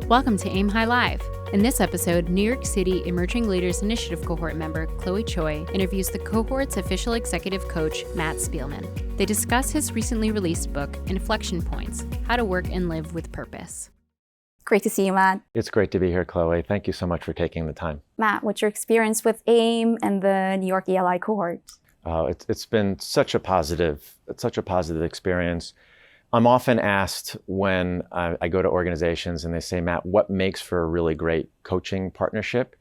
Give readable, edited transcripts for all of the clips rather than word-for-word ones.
Welcome to Aim High Live. In this episode, New York City Emerging Leaders Initiative cohort member Choi interviews the cohort's official executive coach, Matt Spielman. They discuss his recently released book, Inflection Points: How to Work and Live with Purpose. Great to see you, Matt. It's great to be here, Chloe. Thank you so much for taking the time. Matt, what's your experience with AIM and the New York ELI cohort? It's been such a positive experience. I'm often asked when I go to organizations and they say, Matt, what makes for a really great coaching partnership?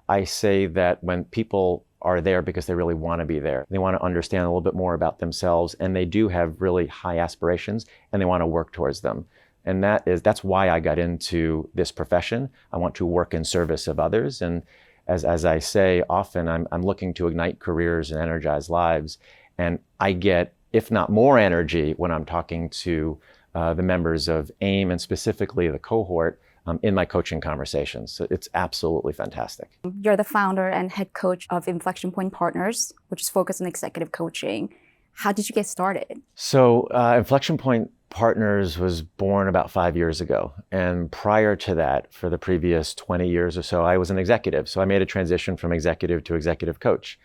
I say that when people are there because they really want to be there, they want to understand a little bit more about themselves, and they do have really high aspirations and they want to work towards them. And that's why I got into this profession. I want to work in service of others. And as I say often, I'm looking to ignite careers and energize lives. And I get, if not more energy, when I'm talking to the members of AIM and specifically the cohort in my coaching conversations. So it's absolutely fantastic. You're the founder and head coach of Inflection Point Partners, which is focused on executive coaching. How did you get started? So Inflection Point Partners was born about 5 years ago. And prior to that, for the previous 20 years or so, I was an executive. So I made a transition from executive to executive coach.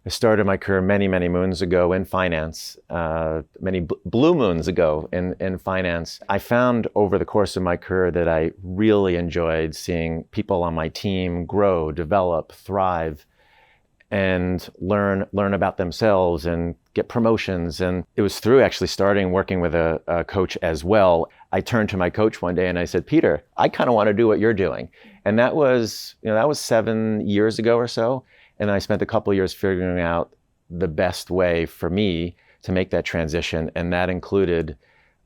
I started my career many, many moons ago in finance, many blue moons ago in finance. I found over the course of my career that I really enjoyed seeing people on my team grow, develop, thrive, and learn about themselves and get promotions. And it was through actually starting working with a coach as well. I turned to my coach one day and I said, Peter, I kind of want to do what you're doing. And that was 7 years ago or so. And I spent a couple of years figuring out the best way for me to make that transition. And that included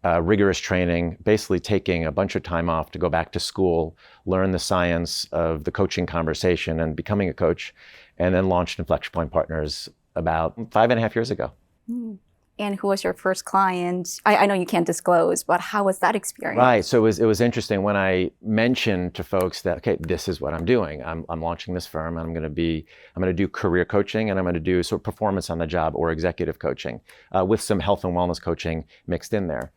rigorous training, basically taking a bunch of time off to go back to school, learn the science of the coaching conversation and becoming a coach, and then launched Inflection Point Partners about 5.5 years ago. And who was your first client? I know you can't disclose, but how was that experience? Right. So it was interesting when I mentioned to folks that, okay, this is what I'm doing. I'm launching this firm. I'm going to do career coaching, and I'm going to do sort of performance on the job or executive coaching with some health and wellness coaching mixed in there.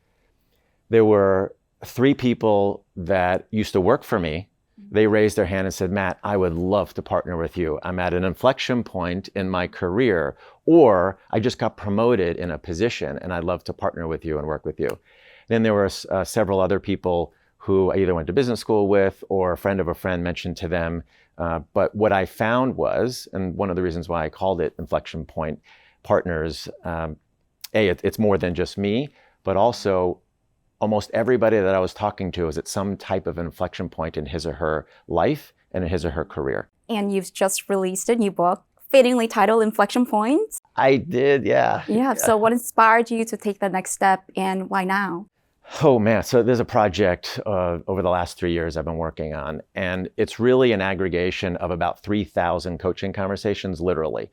There were 3 people that used to work for me. They raised their hand and said, Matt, I would love to partner with you. I'm at an inflection point in my career, or I just got promoted in a position and I'd love to partner with you and work with you. Then there were several other people who I either went to business school with or a friend of a friend mentioned to them. But what I found was, and one of the reasons why I called it Inflection Point Partners, it's more than just me, but also almost everybody that I was talking to is at some type of inflection point in his or her life and in his or her career. And you've just released a new book, fittingly titled Inflection Points. I did, yeah. Yeah. So what inspired you to take the next step, and why now? Oh man, so there's a project over the last 3 years I've been working on, and it's really an aggregation of about 3,000 coaching conversations, literally,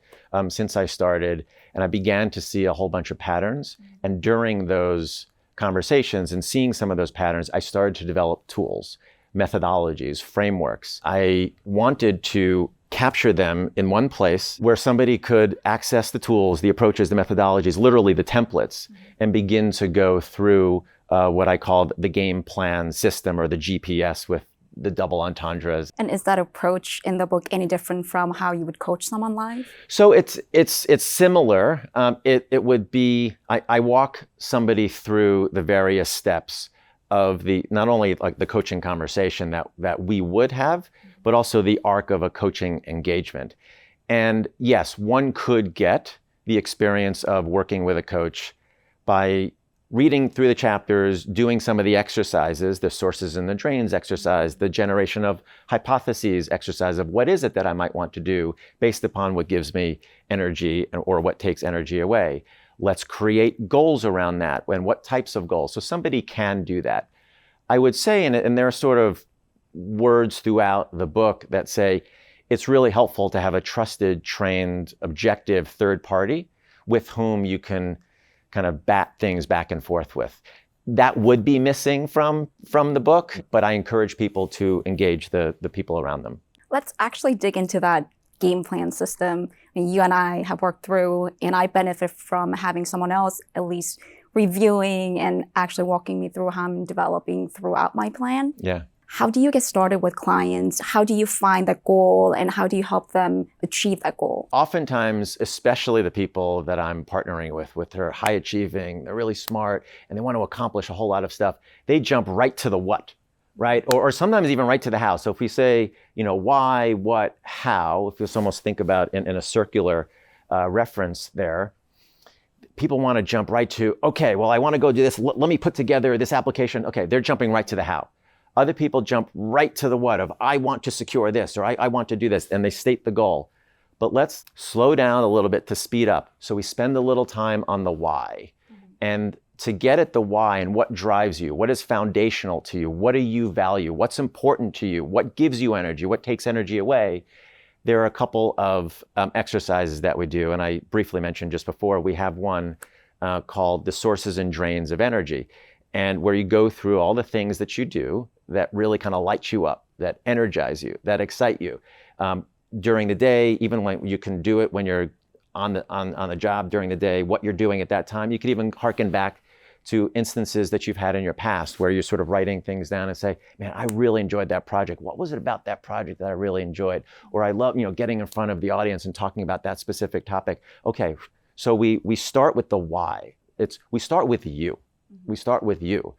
since I started. And I began to see a whole bunch of patterns. And during those conversations and seeing some of those patterns, I started to develop tools, methodologies, frameworks. I wanted to capture them in one place where somebody could access the tools, the approaches, the methodologies, literally the templates, and begin to go through what I called the game plan system, or the GPS with the double entendres. And is that approach in the book any different from how you would coach someone live? So it's similar. It would be, I walk somebody through the various steps of not only like the coaching conversation that we would have, but also the arc of a coaching engagement. And yes, one could get the experience of working with a coach by reading through the chapters, doing some of the exercises, the sources and the drains exercise, the generation of hypotheses exercise of what is it that I might want to do based upon what gives me energy or what takes energy away. Let's create goals around that. And what types of goals? So somebody can do that. I would say, and there are sort of words throughout the book that say it's really helpful to have a trusted, trained, objective third party with whom you can kind of bat things back and forth with. That would be missing from the book, but I encourage people to engage the people around them. Let's actually dig into that game plan system. I mean, you and I have worked through, and I benefit from having someone else at least reviewing and actually walking me through how I'm developing throughout my plan. Yeah. How do you get started with clients? How do you find that goal and how do you help them achieve that goal? Oftentimes, especially the people that I'm partnering with they're high achieving, they're really smart, and they want to accomplish a whole lot of stuff, they jump right to the what, right? Or sometimes even right to the how. So if we say, why, what, how, if you almost think about in a circular reference there, people want to jump right to, okay, well, I want to go do this. Let me put together this application. Okay, they're jumping right to the how. Other people jump right to the what of, I want to secure this, or I want to do this, and they state the goal. But let's slow down a little bit to speed up. So we spend a little time on the why. And to get at the why and what drives you, what is foundational to you, what do you value, what's important to you, what gives you energy, what takes energy away, there are a couple of exercises that we do. And I briefly mentioned just before, we have one called the sources and drains of energy, and where you go through all the things that you do that really kind of light you up, that energize you, that excite you. During the day, even when you can do it when you're on the job during the day, what you're doing at that time. You could even harken back to instances that you've had in your past where you're sort of writing things down and say, man, I really enjoyed that project. What was it about that project that I really enjoyed? Or I love, getting in front of the audience and talking about that specific topic. Okay, so we start with the why. We start with you. We start with you.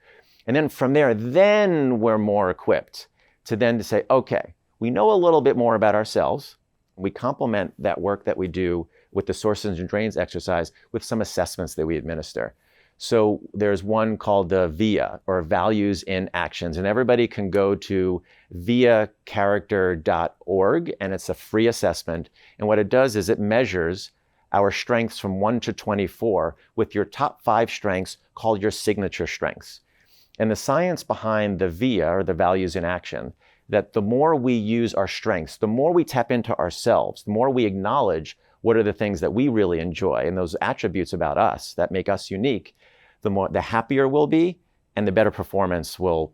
And then from there, then we're more equipped to say, okay, we know a little bit more about ourselves. We complement that work that we do with the sources and drains exercise with some assessments that we administer. So there's one called the VIA, or Values in Actions, and everybody can go to viacharacter.org, and it's a free assessment. And what it does is it measures our strengths from 1 to 24 with your top 5 strengths called your signature strengths. And the science behind the VIA, or the Values in Action, that the more we use our strengths, the more we tap into ourselves, the more we acknowledge what are the things that we really enjoy and those attributes about us that make us unique, the happier we'll be, and the better performance will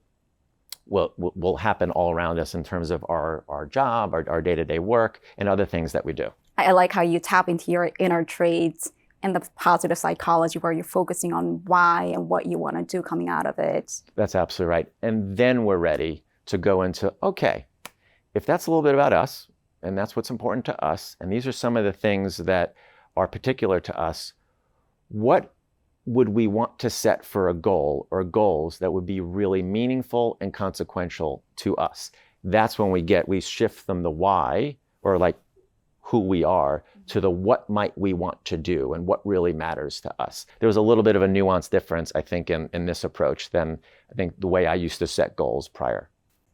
happen all around us in terms of our job, our day-to-day work, and other things that we do. I like how you tap into your inner traits and the positive psychology where you're focusing on why and what you want to do coming out of it. That's absolutely right. And then we're ready to go into, okay, if that's a little bit about us, and that's what's important to us, and these are some of the things that are particular to us, what would we want to set for a goal or goals that would be really meaningful and consequential to us? That's when we shift from the why, or like who we are, to the what might we want to do and what really matters to us. There was a little bit of a nuanced difference, I think, in this approach than I think the way I used to set goals prior.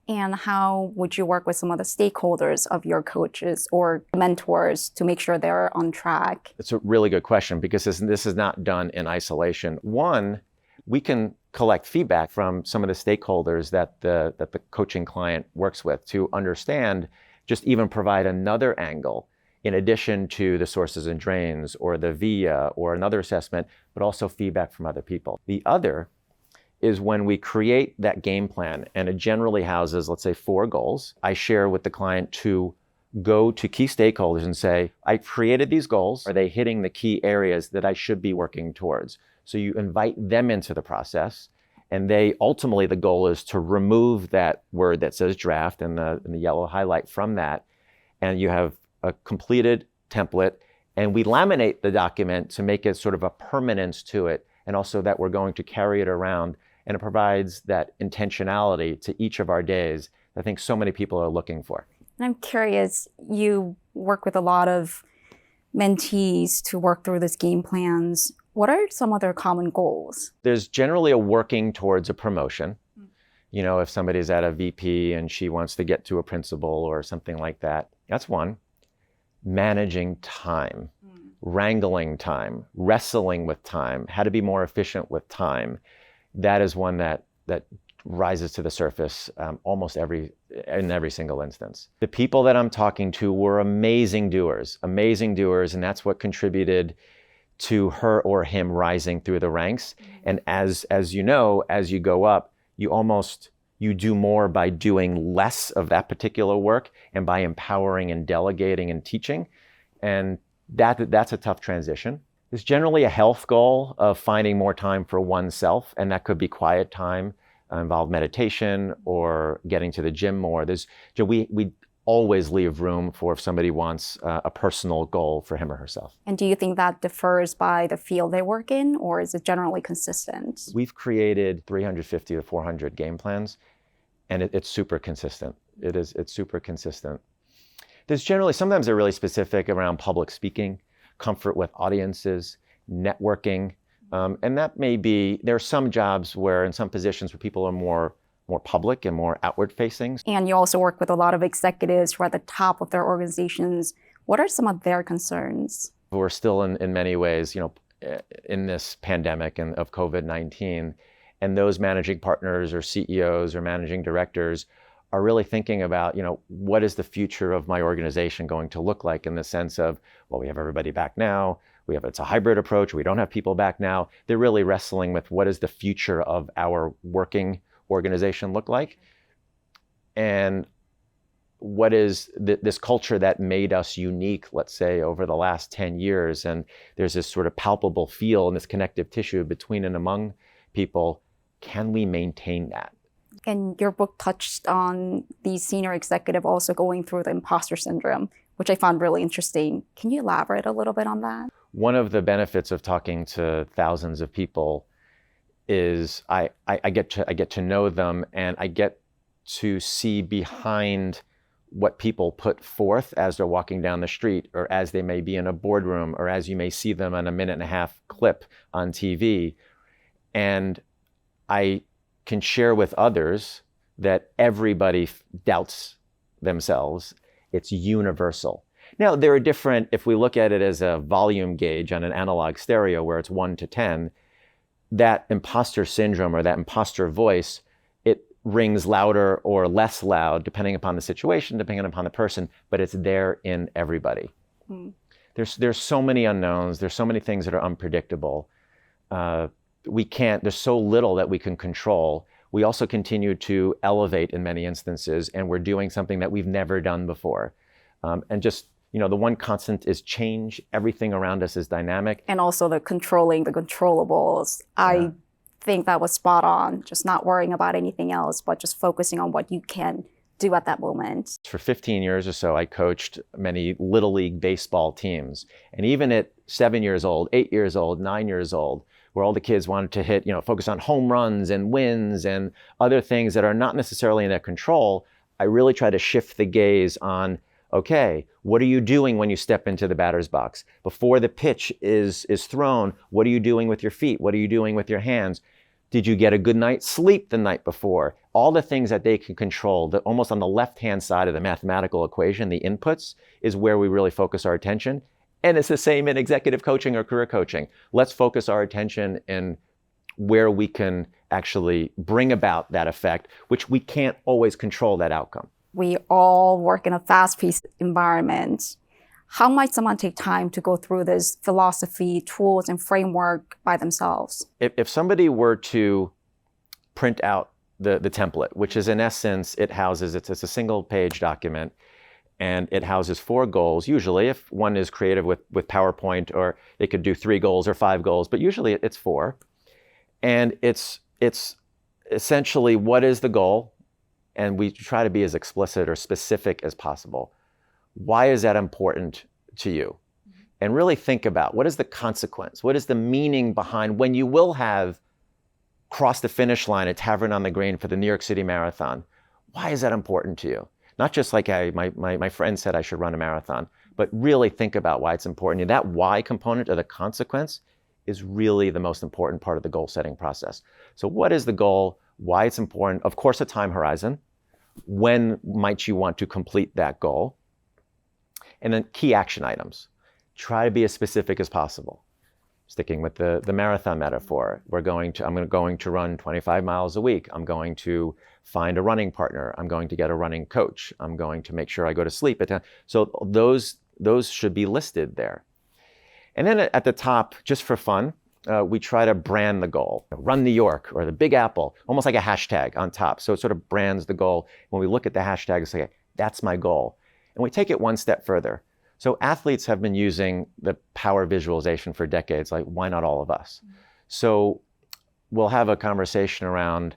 And how would you work with some of the stakeholders of your coaches or mentors to make sure they're on track? It's a really good question, because this is not done in isolation. One, we can collect feedback from some of the stakeholders that the coaching client works with to understand, just even provide another angle in addition to the sources and drains or the VIA or another assessment, but also feedback from other people. The other is when we create that game plan, and it generally houses, let's say, 4 goals. I share with the client to go to key stakeholders and say, I created these goals. Are they hitting the key areas that I should be working towards? So you invite them into the process, and ultimately the goal is to remove that word that says draft and the yellow highlight from that. And you have a completed template, and we laminate the document to make it sort of a permanence to it, and also that we're going to carry it around, and it provides that intentionality to each of our days that I think so many people are looking for. And I'm curious, you work with a lot of mentees to work through these game plans. What are some other common goals? There's generally a working towards a promotion. If somebody's at a VP and she wants to get to a principal or something like that, that's one. Managing time, wrangling time, wrestling with time, how to be more efficient with time. That is one that rises to the surface almost in every single instance. The people that I'm talking to were amazing doers, and that's what contributed to her or him rising through the ranks. And as you know, as you go up, you do more by doing less of that particular work and by empowering and delegating and teaching. And that's a tough transition. There's generally a health goal of finding more time for oneself, and that could be quiet time, involve meditation or getting to the gym more. We always leave room for if somebody wants a personal goal for him or herself. And do you think that differs by the field they work in, or is it generally consistent? We've created 350 to 400 game plans, and it's super consistent. It's super consistent. There's generally, sometimes they're really specific around public speaking, comfort with audiences, networking. And that may be, there are some jobs where in some positions where people are more public and more outward facing. And you also work with a lot of executives who are at the top of their organizations. What are some of their concerns? We're still in many ways, in this pandemic and of COVID-19, and those managing partners or CEOs or managing directors are really thinking about, what is the future of my organization going to look like in the sense of, well, we have everybody back now. It's a hybrid approach. We don't have people back now. They're really wrestling with what is the future of our working organization look like, and what is this culture that made us unique, let's say, over the last 10 years. And there's this sort of palpable feel and this connective tissue between and among people. Can we maintain that? And your book touched on the senior executive also going through the imposter syndrome, which I found really interesting. Can you elaborate a little bit on that? One of the benefits of talking to thousands of people is I get to know them, and I get to see behind what people put forth as they're walking down the street, or as they may be in a boardroom, or as you may see them on a 1.5-minute clip on TV. And I can share with others that everybody doubts themselves. It's universal. Now, there are different, if we look at it as a volume gauge on an analog stereo where it's 1 to 10, that imposter syndrome or that imposter voice, it rings louder or less loud depending upon the situation, depending upon the person, but it's there in everybody. There's so many unknowns. There's so many things that are unpredictable. There's so little that we can control. We also continue to elevate in many instances, and we're doing something that we've never done before. And just, the one constant is change. Everything around us is dynamic. And also the controlling the controllables. Yeah. I think that was spot on. Just not worrying about anything else, but just focusing on what you can do at that moment. For 15 years or so, I coached many Little League baseball teams. And even at 7 years old, 8 years old, 9 years old, where all the kids wanted to hit, focus on home runs and wins and other things that are not necessarily in their control, I really try to shift the gaze on, okay, what are you doing when you step into the batter's box? Before the pitch is thrown, what are you doing with your feet? What are you doing with your hands? Did you get a good night's sleep the night before? All the things that they can control, almost on the left-hand side of the mathematical equation, the inputs, is where we really focus our attention. And it's the same in executive coaching or career coaching. Let's focus our attention in where we can actually bring about that effect, which we can't always control that outcome. We all work in a fast-paced environment. How might someone take time to go through this philosophy, tools, and framework by themselves? If somebody were to print out the template, which is in essence, it's a single-page document, and it houses 4 goals. Usually, if one is creative with PowerPoint, or they could do 3 goals or 5 goals, but usually it's 4. And it's essentially, what is the goal? And we try to be as explicit or specific as possible. Why is that important to you? And really think about, what is the consequence? What is the meaning behind when you will have crossed the finish line at Tavern on the Green for the New York City Marathon? Why is that important to you? Not just like my friend said I should run a marathon, but really think about why it's important. And that why component, or the consequence, is really the most important part of the goal setting process. So what is the goal? Why it's important? Of course, a time horizon. When might you want to complete that goal? And then key action items. Try to be as specific as possible. Sticking with the marathon metaphor, I'm going to run 25 miles a week. I'm going to find a running partner. I'm going to get a running coach. I'm going to make sure I go to sleep at 10. So those should be listed there. And then at the top, just for fun, we try to brand the goal. Run New York, or the Big Apple, almost like a hashtag on top. So it sort of brands the goal. When we look at the hashtag, we say, that's my goal. And we take it one step further. So athletes have been using the power visualization for decades, like, why not all of us? So we'll have a conversation around,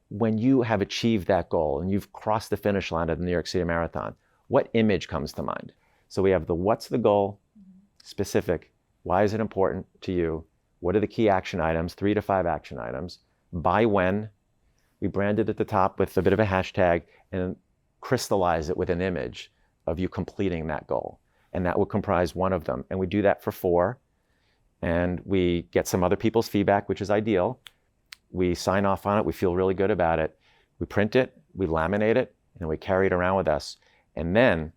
when you have achieved that goal and you've crossed the finish line of the New York City Marathon, what image comes to mind? So we have the what's the goal, specific, why is it important to you? What are the key action items, 3 to 5 action items? By when? We brand it at the top with a bit of a hashtag and crystallize it with an image of you completing that goal. And that will comprise one of them. And we do that for 4. And we get some other people's feedback, which is ideal. We sign off on it. We feel really good about it. We print it, we laminate it, and we carry it around with us. And then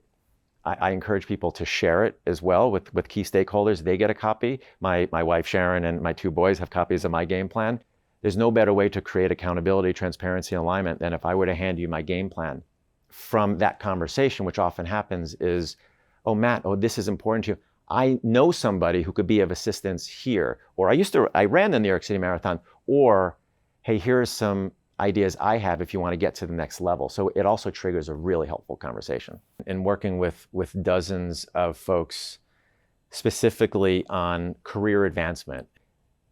I encourage people to share it as well with key stakeholders. They get a copy. My wife, Sharon, and my 2 boys have copies of my game plan. There's no better way to create accountability, transparency, and alignment than if I were to hand you my game plan. From that conversation, which often happens, is, oh, Matt, this is important to you. I know somebody who could be of assistance here. Or I ran the New York City Marathon. Or, hey, here's some ideas I have if you want to get to the next level. So it also triggers a really helpful conversation. In working with dozens of folks, specifically on career advancement,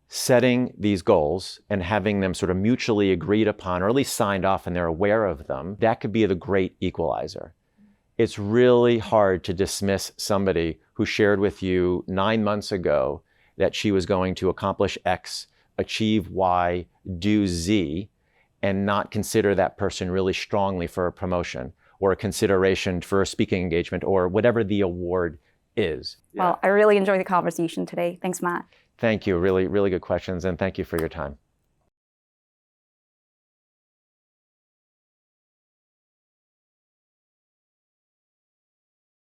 setting these goals and having them sort of mutually agreed upon, or at least signed off and they're aware of them, that could be the great equalizer. It's really hard to dismiss somebody who shared with you 9 months ago that she was going to accomplish X, achieve Y, do Z, and not consider that person really strongly for a promotion or a consideration for a speaking engagement or whatever the award is. Well, I really enjoyed the conversation today. Thanks, Matt. Thank you. Really, really good questions. And thank you for your time.